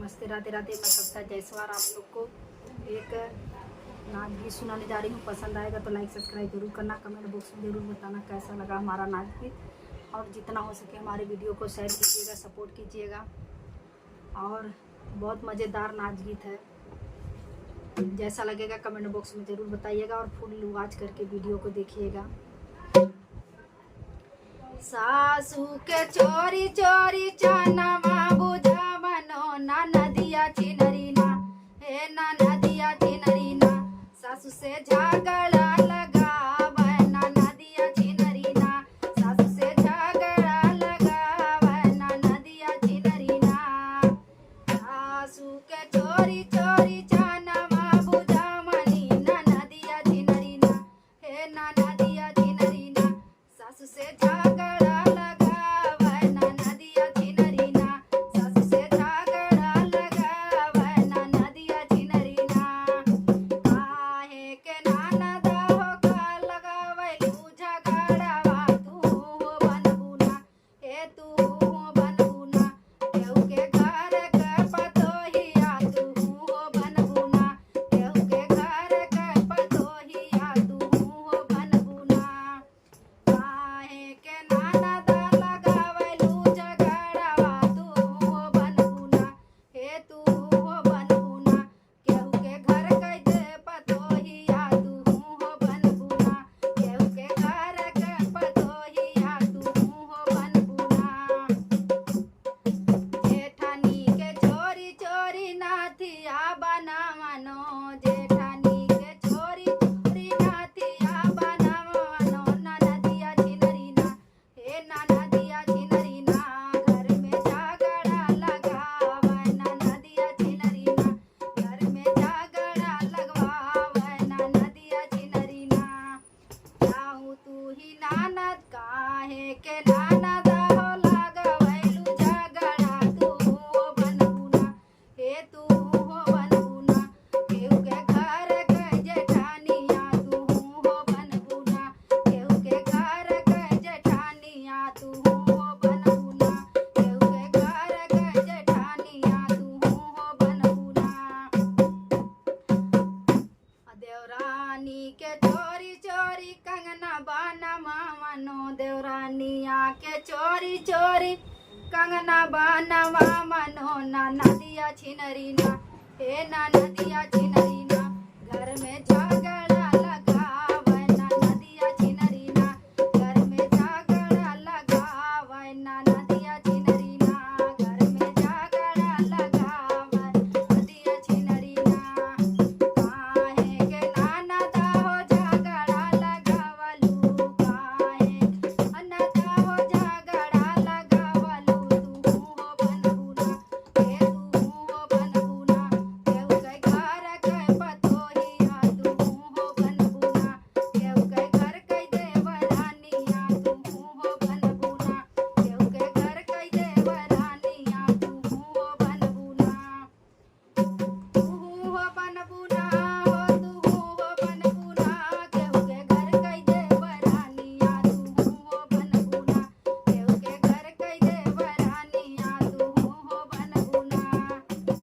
नमस्ते, राधे राधे। मैं कविता जायसवाल आप लोग को एक नाच गीत सुनाने जा रही हूँ। पसंद आएगा तो लाइक सब्सक्राइब जरूर करना, कमेंट बॉक्स में जरूर बताना कैसा लगा हमारा नाच गीत, और जितना हो सके हमारे वीडियो को शेयर कीजिएगा, सपोर्ट कीजिएगा। और बहुत मज़ेदार नाच गीत है, जैसा लगेगा कमेंट बॉक्स में ज़रूर बताइएगा और फुल वॉच करके वीडियो को देखिएगा। सासू के चोरी चोरी चनमा बुझा बनो ना नदिया चिनरी ना, हे ना नदिया चिनरी ना। सासू से झगड़ा लगावे ना नदिया चिनरी ना, सासू से झगड़ा लगावे ना नदिया चिनरी ना। सासू के चोरी चोरी चनमा बुझा मनी ना नदिया चिनरी ना, हे ना नदिया चिनरी ना। सासू से झगड़ा लगावे ना नदिया चिनरी ना, सासू से झगड़ा लगावे ना नदिया चिनरी ना। काहे के ननद हो का लगावे लू झगड़वा, तू हो बनबुना, हे तू हो बनबुना। केहू के घर के पतोहिया, तू हो बनबुना, केहू के घर के पतोहिया, तू हो बनबुना। काहे के ननद लगावे लू झगड़वा, तू हो बनबुना, हे तू हो बनबुना। केहू के घर के पतोहिया, तू हो बनबुना, केहू के घर के पतोहिया, तू हो बनबुना। जेठानी के चोरी चोरी नाथिया बनावनो, जेठानी के चोरी चोरी नाथिया बनावनो ना नदिया चिनरी ना, हे ना नदिया चिनरी ना। घर में झगड़ा लगावे ना नदिया चिनरी ना, घर में झगड़ा लगवावे ना नदिया चिनरी ना। चाहू तू ही नानद, काहे के नानद हो लगवैलू झगड़ा, तू हो बनबुना, हे तू हो बनबुना। केहू के घर के जेठानिया, तू हो बनबुना, केहू के घर के जेठानिया, तू हो बनबुना, केहू के घर के जेठानिया, तू हो बनबुना। देवरानी के चोरी चोरी कंगना बनवावनो, देवरानिया के चोरी चोरी कंगना बनवावनो ना नदिया छिनरी ना, हे ना नदिया छिनरी ना। घर में झगड़ा